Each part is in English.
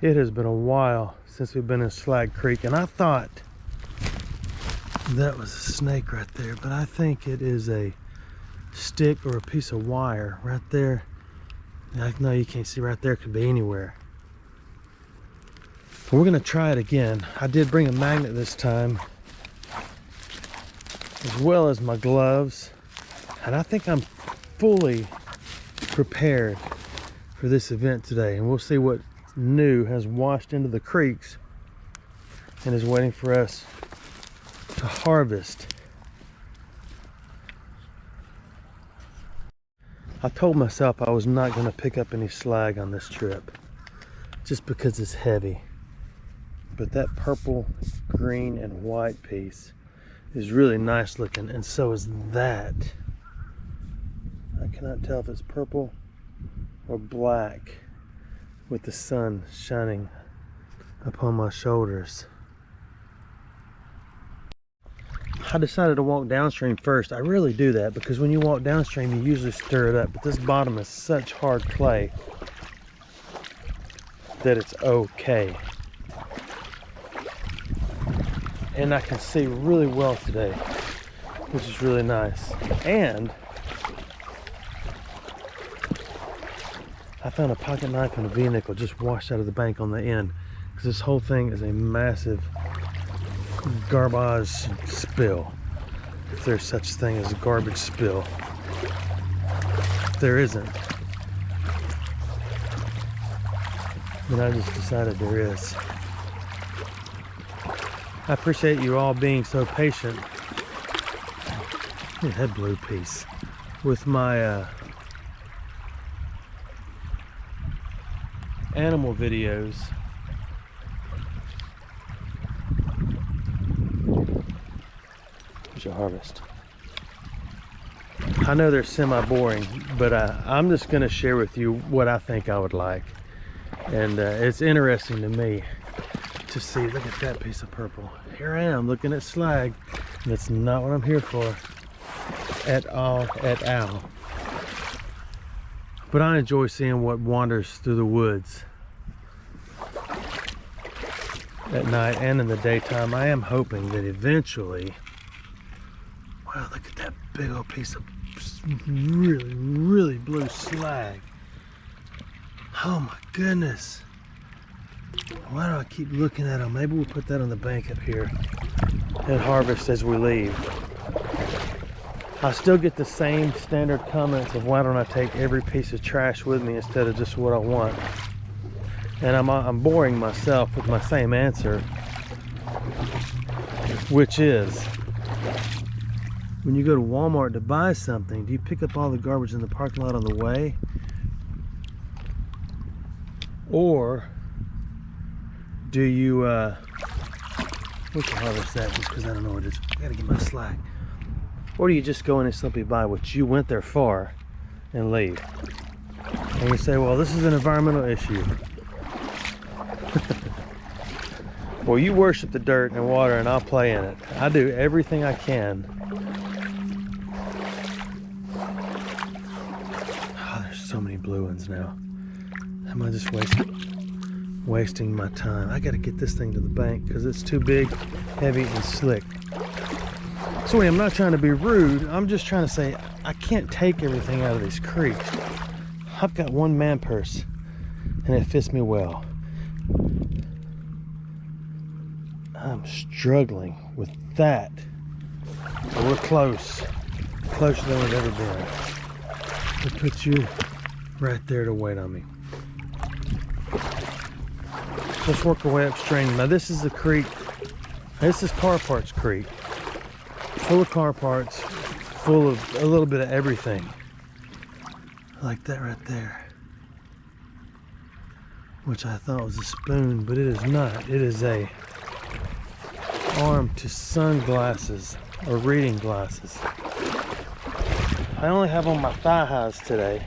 It has been a while since we've been in Slag Creek, and I thought that was a snake right there, but I think it is a stick or a piece of wire right there. No, you can't see right there. It could be anywhere. We're gonna try it again. I did bring a magnet this time, as well as my gloves, and I think I'm fully prepared for this event today, and we'll see what new has washed into the creeks and is waiting for us to harvest. I told myself I was not going to pick up any slag on this trip just because it's heavy, but that purple, green, and white piece is really nice looking, and so is that. I cannot tell if it's purple or black with the sun shining upon my shoulders. I decided to walk downstream first. I really do that because when you walk downstream you usually stir it up, but this bottom is such hard clay that it's okay. And I can see really well today, which is really nice. And I found a pocket knife and a V-nickel just washed out of the bank on the end, because this whole thing is a massive garbage spill, if there's such thing as a garbage spill. There isn't, but I just decided there is. I appreciate you all being so patient. Look at that blue piece with my animal videos. Here's your harvest. I know they're semi-boring, but I'm just going to share with you what I think I would like. And it's interesting to me to see. Look at that piece of purple. Here I am looking at slag, and it's not what I'm here for at all, But I enjoy seeing what wanders through the woods at night and in the daytime. I am hoping that eventually, wow, look at that big old piece of really blue slag. Oh my goodness. Why do I keep looking at them? Maybe we'll put that on the bank up here and harvest as we leave. I still get the same standard comments of why don't I take every piece of trash with me instead of just what I want. And I'm boring myself with my same answer, which is, when you go to Walmart to buy something, do you pick up all the garbage in the parking lot on the way? Or do you, we can harvest that just because I don't know what it is. I gotta get my slack. Or do you just go in and simply buy what you went there for and leave? And you say, well, this is an environmental issue. Well, you worship the dirt and water and I'll play in it. I do everything I can. Oh, there's so many blue ones now. Am I just wasting my time? I gotta get this thing to the bank because it's too big, heavy, and slick. So I'm not trying to be rude. I'm just trying to say I can't take everything out of these creeks. I've got one man purse and it fits me well. I'm struggling with that. But we're closer than we've ever been. I'll put you right there to wait on me. Let's work our way upstream. Now this is the creek. This is Car Parts Creek. Full of car parts, full of a little bit of everything. Like that right there. Which I thought was a spoon, but it is not. It is a arm to sunglasses or reading glasses. I only have on my thigh highs today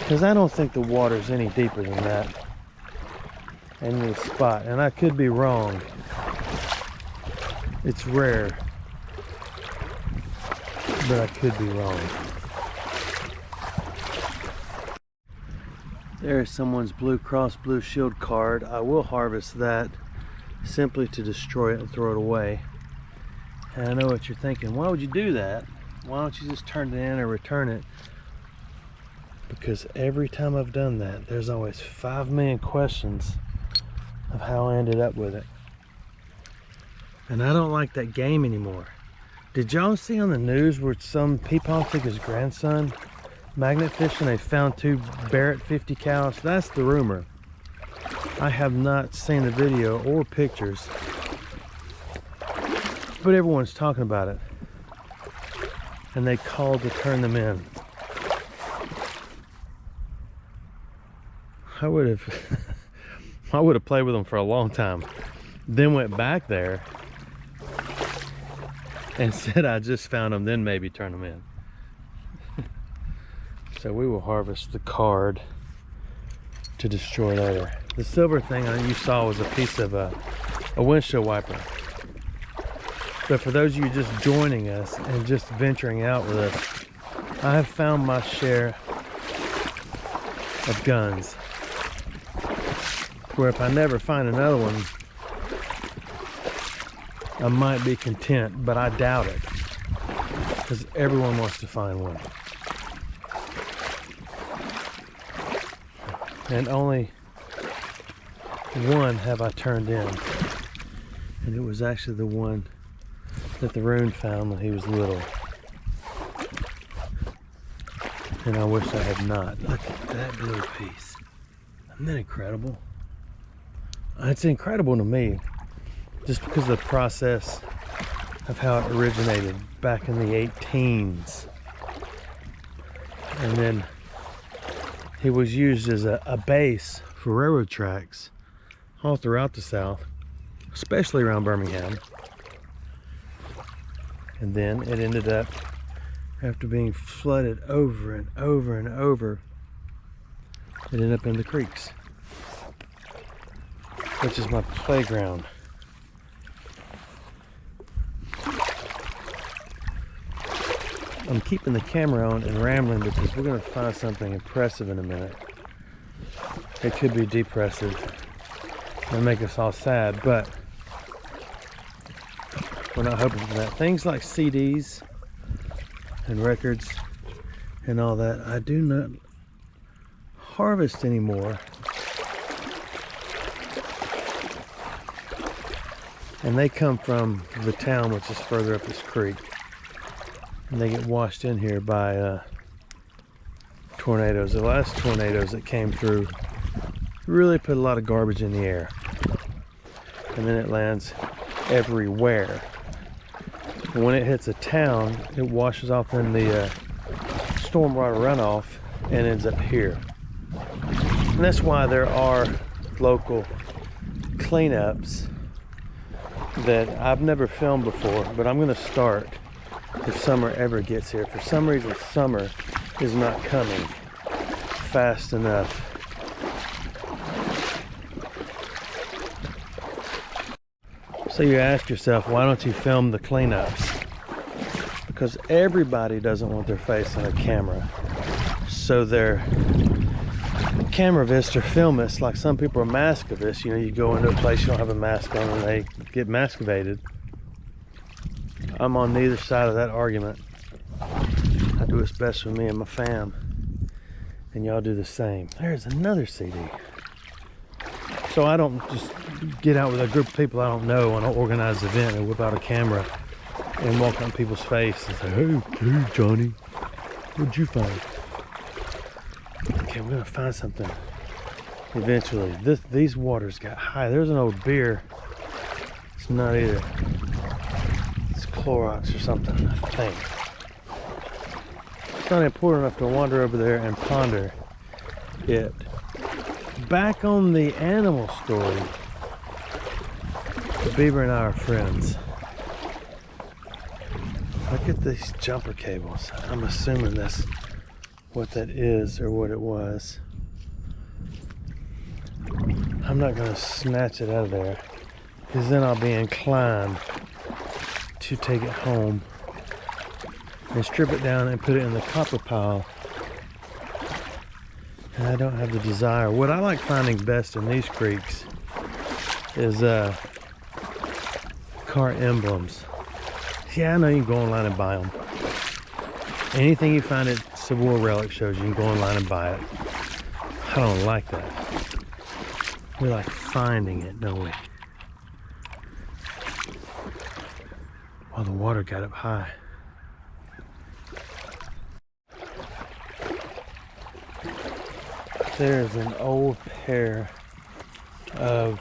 because I don't think the water's any deeper than that in this spot, and I could be wrong. It's rare, but I could be wrong. There is someone's Blue Cross Blue Shield card. I will harvest that simply to destroy it and throw it away. And I know what you're thinking. Why would you do that? Why don't you just turn it in or return it? Because every time I've done that, there's always 5 million questions of how I ended up with it. And I don't like that game anymore. Did y'all see on the news where some people took his grandson magnet fishing? They found 2 Barrett 50 cows. That's the rumor. I have not seen the video or pictures, but everyone's talking about it. And they called to turn them in. I would have played with them for a long time, then went back there and said I just found them, then maybe turn them in. So we will harvest the card to destroy later. The silver thing you saw was a piece of a windshield wiper. But for those of you just joining us and just venturing out with us, I have found my share of guns, where if I never find another one, I might be content, but I doubt it, because everyone wants to find one. And only one have I turned in, and it was actually the one that the Rune found when he was little. And I wish I had not. Look at that blue piece. Isn't that incredible? It's incredible to me, just because of the process of how it originated back in the 18s. And then it was used as a base for railroad tracks all throughout the South, especially around Birmingham. And then it ended up, after being flooded over and over and over, it ended up in the creeks, which is my playground. I'm keeping the camera on and rambling because we're going to find something impressive in a minute. It could be depressive and make us all sad, but we're not hoping for that. Things like CDs and records and all that, I do not harvest anymore. And they come from the town, which is further up this creek. And they get washed in here by tornadoes. The last tornadoes that came through really put a lot of garbage in the air. And then it lands everywhere. And when it hits a town, it washes off in the stormwater runoff and ends up here. And that's why there are local cleanups that I've never filmed before, but I'm going to start if summer ever gets here. For some reason, summer is not coming fast enough. So you ask yourself, why don't you film the cleanups? Because everybody doesn't want their face on a camera. So they're cameravists or filmists, like some people are maskivists. You know, you go into a place you don't have a mask on and they get masturbated. I'm on neither side of that argument. I do what's best for me and my fam, and y'all do the same. There's another CD. So I don't just get out with a group of people I don't know on an organized event and whip out a camera and walk on people's face and say, hey Johnny, what'd you find? Okay, we're gonna find something eventually. These waters got high. There's an old beer. It's not either. It's Clorox or something, I think. It's not important enough to wander over there and ponder it. Back on the animal story, the beaver and I are friends. Look at these jumper cables. I'm assuming that's what that is or what it was. I'm not going to snatch it out of there, because then I'll be inclined to take it home and strip it down and put it in the copper pile and I don't have the desire. What I like finding best in these creeks is car emblems. Yeah, I know you can go online and buy them. Anything you find at Civil War relic shows, you can go online and buy it. I don't like that. We like finding it, don't we? Well, the water got up high. There's an old pair of,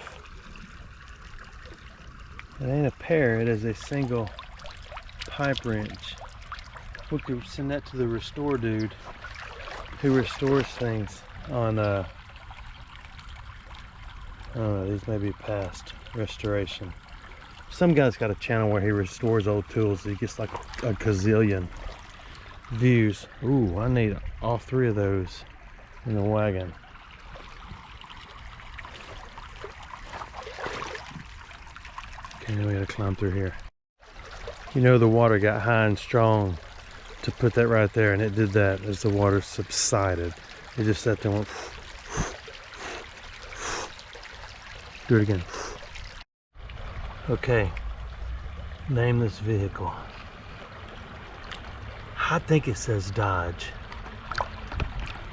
it ain't a pair, it is a single pipe wrench. We could send that to the restore dude who restores things on, I don't know, these may be past restoration. Some guy's got a channel where he restores old tools. He gets like a gazillion views. Ooh, I need all 3 of those in the wagon. Okay, now we gotta climb through here. You know, the water got high and strong to put that right there, and it did that as the water subsided. It just sat there and went. Do it again. Okay, name this vehicle. I think it says Dodge.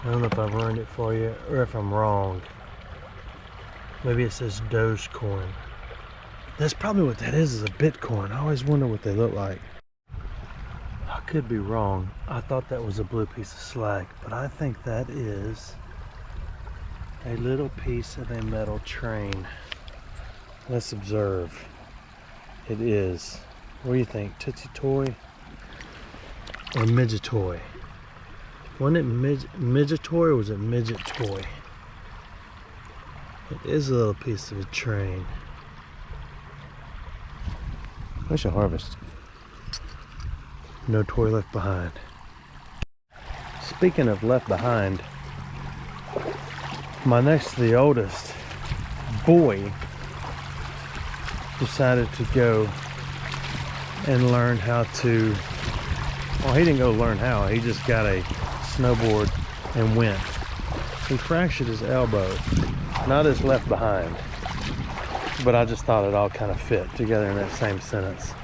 I don't know if I've learned it for you or if I'm wrong. Maybe it says Dogecoin. That's probably what that is a Bitcoin. I always wonder what they look like. I could be wrong. I thought that was a blue piece of slag, but I think that is a little piece of a metal train. Let's observe. It is. What do you think? Tootsie Toy or Midget Toy? Wasn't it Midget Toy or was it Midget Toy? It is a little piece of a train. I should harvest. No toy left behind. Speaking of left behind, my next to the oldest boy decided to go and learn how to, well, he didn't go learn how, he just got a snowboard and went. He fractured his elbow, not his left behind, but I just thought it all kind of fit together in that same sentence.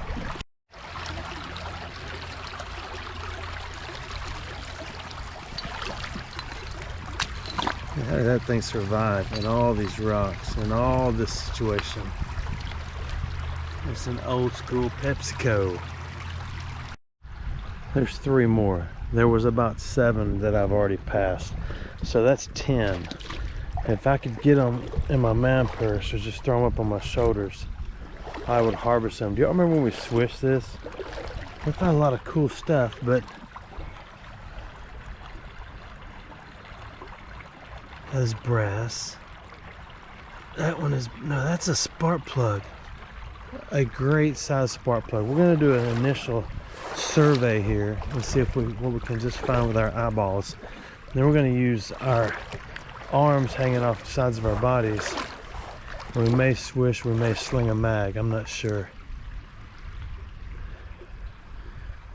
How did that thing survive in all these rocks, in all this situation? It's an old school PepsiCo. There's 3 more. There was about 7 that I've already passed. So that's 10. If I could get them in my man purse or just throw them up on my shoulders, I would harvest them. Do y'all remember when we swished this? We found a lot of cool stuff, but that's brass. That one is, no, that's a spark plug. A great size spark plug. We're gonna do an initial survey here and see if what we can just find with our eyeballs. Then we're gonna use our arms hanging off the sides of our bodies. We may swish, we may sling a mag, I'm not sure.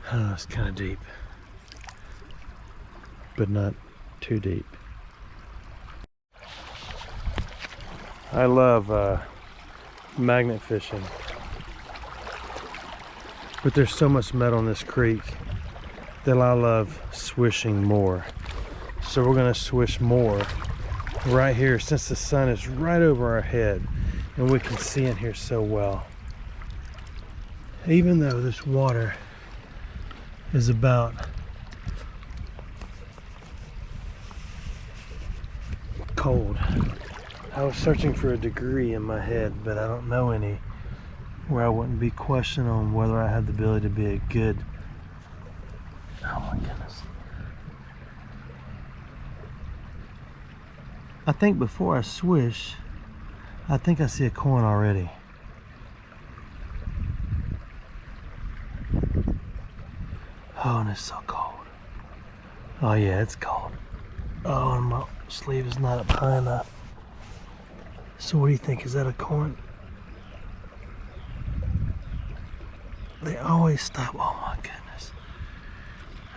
I don't know, it's kind of deep, but not too deep. I love magnet fishing, but there's so much metal in this creek that I love swishing more. So we're gonna swish more right here since the sun is right over our head and we can see in here so well. Even though this water is about cold. I was searching for a degree in my head, but I don't know any where I wouldn't be questioning on whether I had the ability to be a good, oh my goodness. I think before I swish, I think I see a coin already. Oh, and it's so cold. Oh yeah, it's cold. Oh, and my sleeve is not up high enough. So what do you think? Is that a coin? They always stop. Oh my goodness.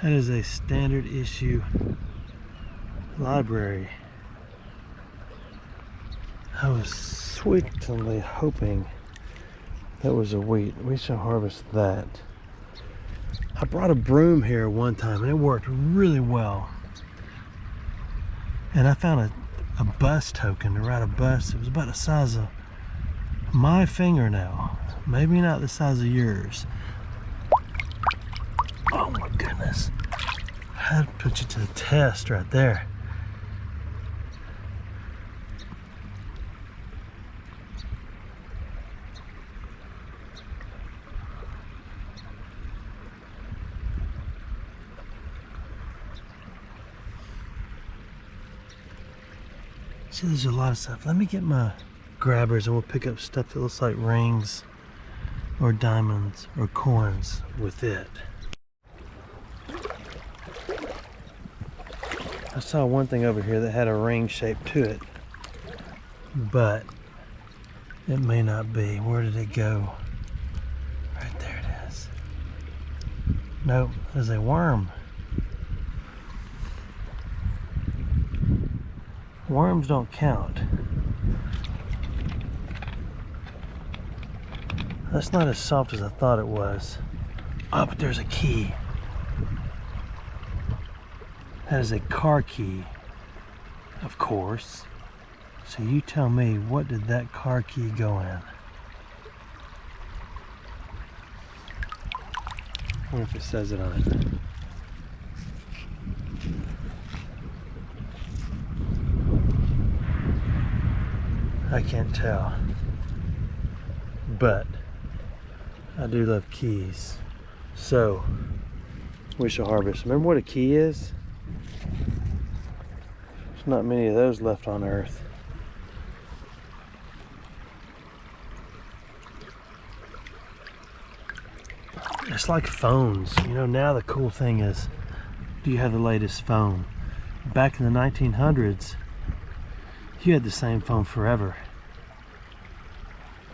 That is a standard issue library. I was sweetly hoping that was a wheat. We shall harvest that. I brought a broom here one time and it worked really well. And I found a bus token to ride a bus. It was about the size of my fingernail. Maybe not the size of yours. Oh my goodness. I'd put you to the test right there. See, there's a lot of stuff. Let me get my grabbers and we'll pick up stuff that looks like rings or diamonds or coins with it. I saw one thing over here that had a ring shape to it, but it may not be. Where did it go? Right there it is. Nope, there's a worm. Worms don't count. That's not as soft as I thought it was. Oh, but there's a key. That is a car key, of course. So you tell me, what did that car key go in? I wonder if it says it on it. I can't tell, but I do love keys. So we shall harvest. Remember what a key is? There's not many of those left on Earth. It's like phones. You know, now the cool thing is, do you have the latest phone? Back in the 1900s, you had the same phone forever.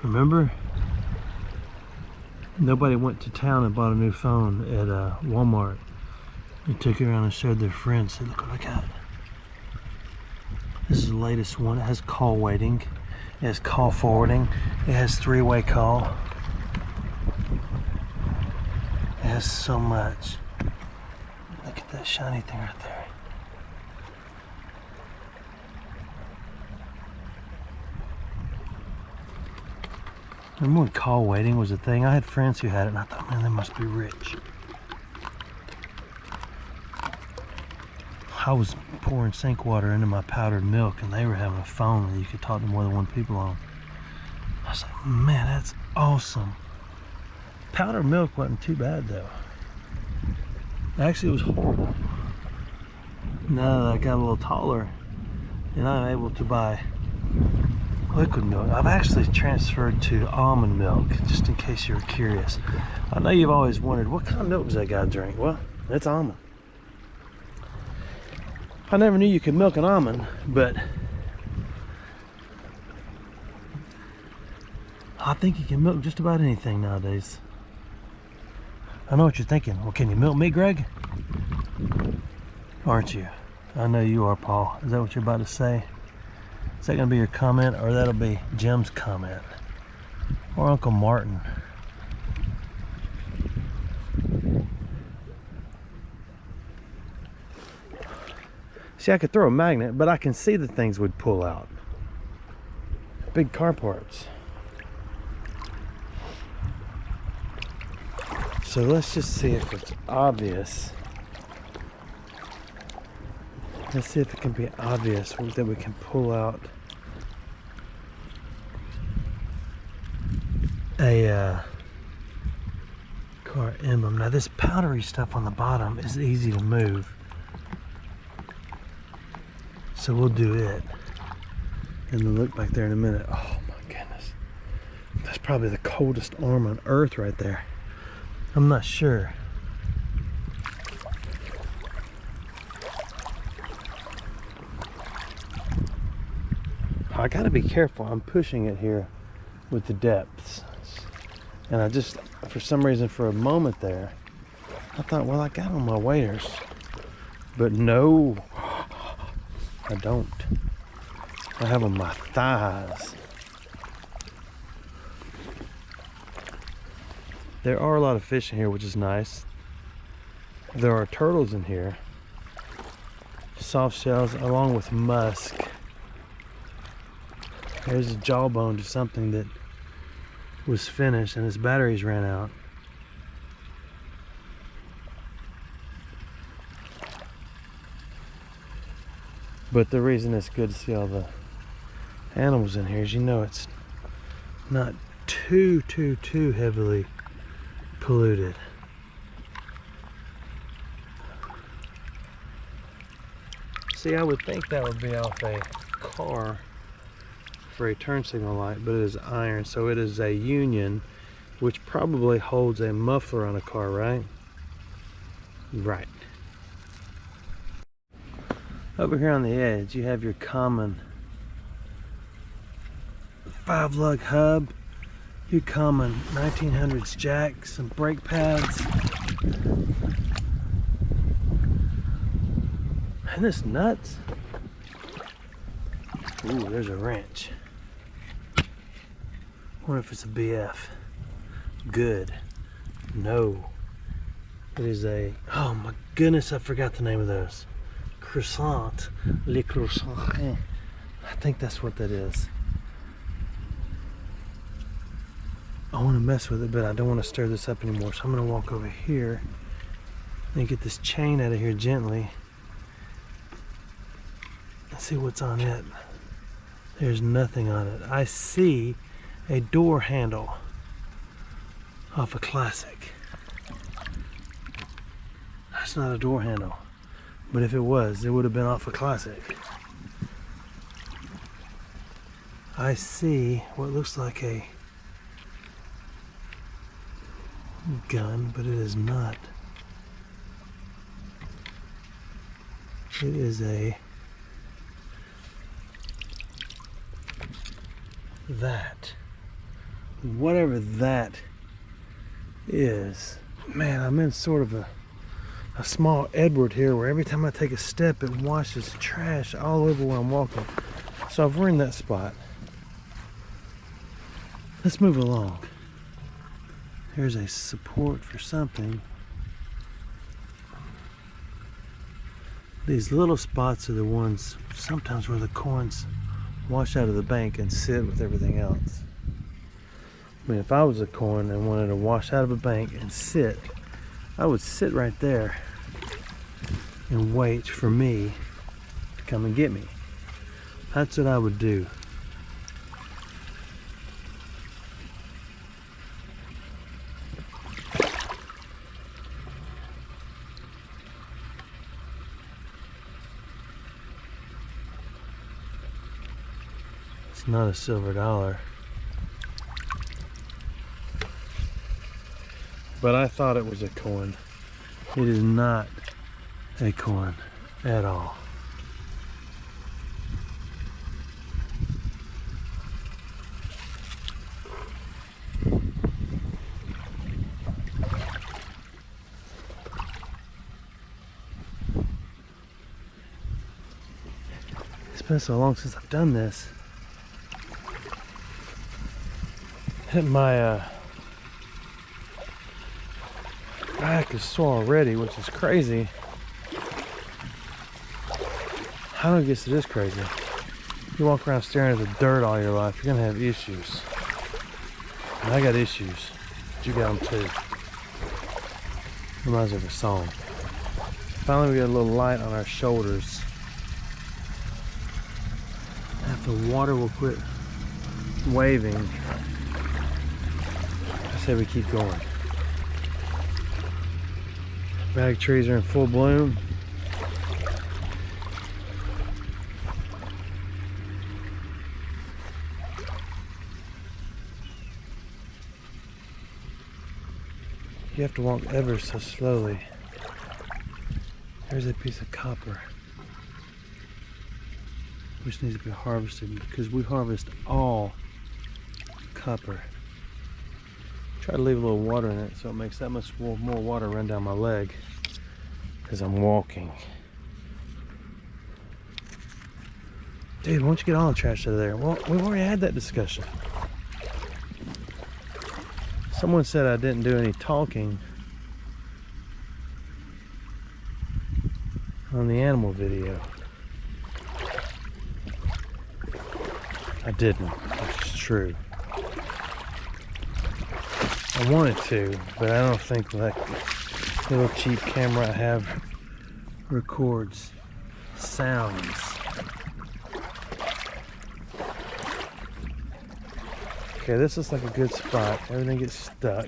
Remember? Nobody went to town and bought a new phone at Walmart. They took it around and showed their friends. Said, look what I got. This is the latest one. It has call waiting. It has call forwarding. It has three-way call. It has so much. Look at that shiny thing right there. Remember when call waiting was a thing? I had friends who had it and I thought, man, they must be rich. I was pouring sink water into my powdered milk and they were having a phone that you could talk to more than one people on. I was like, man, that's awesome. Powdered milk wasn't too bad though. Actually, it was horrible. Now that I got a little taller and I'm able to buy liquid milk, I've actually transferred to almond milk, just in case you're curious. I know you've always wondered, what kind of milk does that guy drink? Well, it's almond. I never knew you could milk an almond, but I think you can milk just about anything nowadays. I know what you're thinking. Well, can you milk me, Greg? Aren't you? I know you are, Paul. Is that what you're about to say? Is that going to be your comment, or that'll be Jim's comment? Or Uncle Martin? See, I could throw a magnet, but I can see the things would pull out. Big car parts. So let's just see if it's obvious. Let's see if it can be obvious that we can pull out a car emblem. Now this powdery stuff on the bottom is easy to move. So we'll do it. And then look back there in a minute. Oh my goodness. That's probably the coldest arm on earth right there. I'm not sure. I gotta be careful. I'm pushing it here with the depths. And I just, for some reason, for a moment there, I thought, well, I got on my waders. But no, I don't. I have on my thighs. There are a lot of fish in here, which is nice. There are turtles in here. Soft shells along with musk. There's a jawbone to something that was finished and its batteries ran out. But the reason it's good to see all the animals in here is, you know, it's not too heavily polluted. See, I would think that would be off a car for a turn signal light, but it is iron, so it is a union, which probably holds a muffler on a car, right? Right. Over here on the edge, you have your common 5-lug hub, your common 1900s jack, some brake pads. Isn't this nuts? Ooh, there's a wrench. Wonder if it's a BF. Good. No. It is a, oh my goodness, I forgot the name of those. Croissant. Le croissant. I think that's what that is. I want to mess with it, but I don't want to stir this up anymore. So I'm going to walk over here and get this chain out of here gently. Let's see what's on it. There's nothing on it. I see a door handle off a Classic. That's not a door handle, but if it was, it would have been off a Classic. I see what looks like a gun, but it is not. It is a that. Whatever that is. Man, I'm in sort of a small Edward here where every time I take a step it washes trash all over where I'm walking. So if we're in that spot, let's move along. Here's a support for something. These little spots are the ones sometimes where the coins wash out of the bank and sit with everything else. I mean, if I was a coin and wanted to wash out of a bank and sit, I would sit right there and wait for me to come and get me. That's what I would do. It's not a silver dollar. But I thought it was a coin. It is not a coin at all. It's been so long since I've done this. My back is sore already, which is crazy. I don't guess it is crazy. You walk around staring at the dirt all your life, you're gonna have issues. And I got issues, but you got them too. Reminds me of a song. Finally, we got a little light on our shoulders. If the water will quit waving, I say we keep going. Bag trees are in full bloom. You have to walk ever so slowly. There's a piece of copper which needs to be harvested because we harvest all copper. Try to leave a little water in it so it makes that much more water run down my leg as I'm walking. Dude, why don't you get all the trash out of there? Well, we've already had that discussion. Someone said I didn't do any talking on the animal video. I didn't, which is true. I wanted to, but I don't think that little cheap camera I have records sounds. Okay, this looks like a good spot. Everything gets stuck.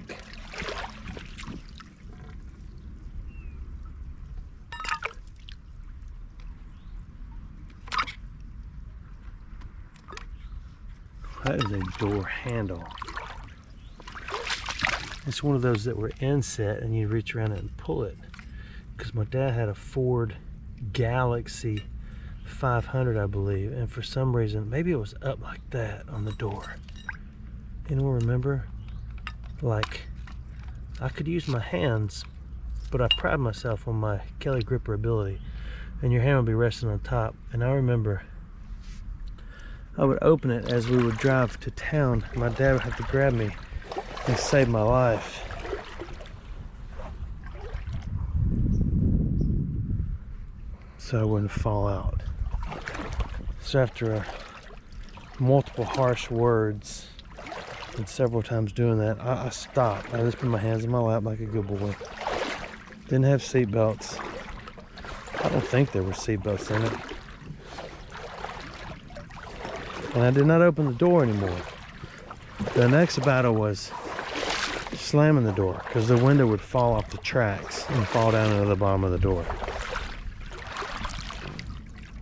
That is a door handle. It's one of those that were inset and you reach around it and pull it. Because my dad had a Ford Galaxy 500, I believe, and for some reason, maybe it was up like that on the door. Anyone remember? Like, I could use my hands, but I pride myself on my Kelly gripper ability, and your hand would be resting on top. And I remember I would open it as we would drive to town. My dad would have to grab me and save my life. So I wouldn't fall out. So after multiple harsh words and several times doing that, I stopped. I just put my hands in my lap like a good boy. Didn't have seat belts. I don't think there were seat belts in it. And I did not open the door anymore. The next battle was slamming the door, because the window would fall off the tracks and fall down into the bottom of the door.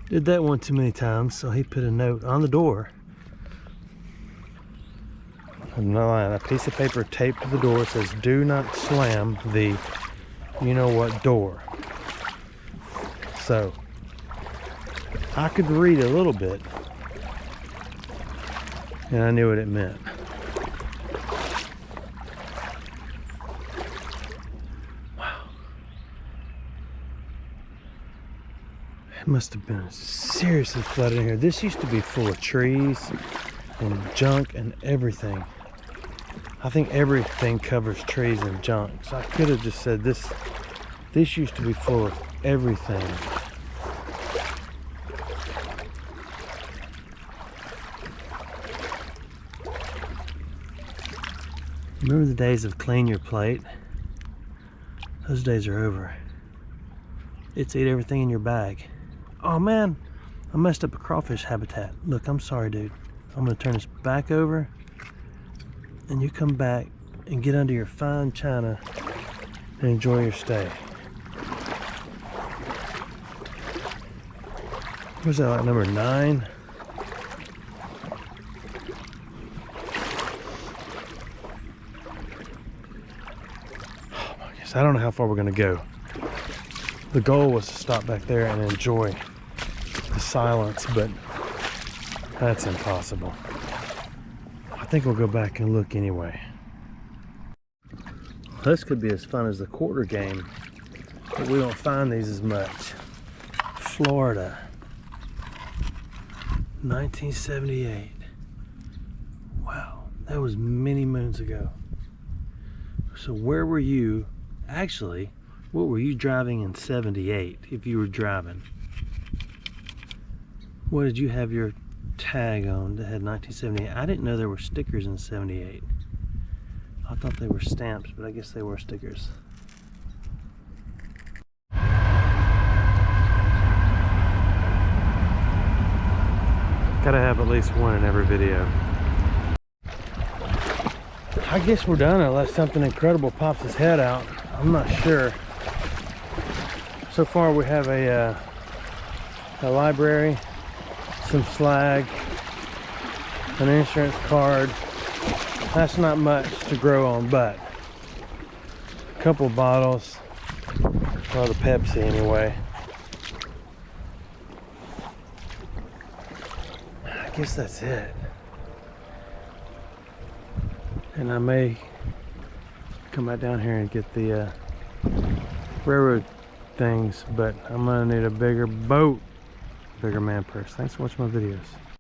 Did that one too many times, so he put a note on the door. I'm not lying, a piece of paper taped to the door says, "Do not slam the you know what door." So I could read a little bit, and I knew what it meant. Wow. It must have been seriously flooded in here. This used to be full of trees and junk and everything. I think everything covers trees and junk. So I could have just said this used to be full of everything. Remember the days of clean your plate? Those days are over. It's eat everything in your bag. Oh man, I messed up a crawfish habitat. Look, I'm sorry, dude. I'm gonna turn this back over, and you come back and get under your fine china and enjoy your stay. Where's that, like number 9? I don't know how far we're gonna go. The goal was to stop back there and enjoy the silence, but that's impossible. I think we'll go back and look anyway. This could be as fun as the quarter game, but we don't find these as much. Florida, 1978. Wow, that was many moons ago. So where were you? Actually, what were you driving in 78 if you were driving? What did you have your tag on that had 1978? I didn't know there were stickers in 78. I thought they were stamps, but I guess they were stickers. Gotta have at least one in every video. I guess we're done unless something incredible pops its head out. I'm not sure. So far we have a library, some slag, an insurance card. That's not much to grow on, but a couple bottles, well, the Pepsi anyway. I guess that's it. And I may come back down here and get the railroad things, but I'm gonna need a bigger boat. bigger man purse. Thanks for watching my videos.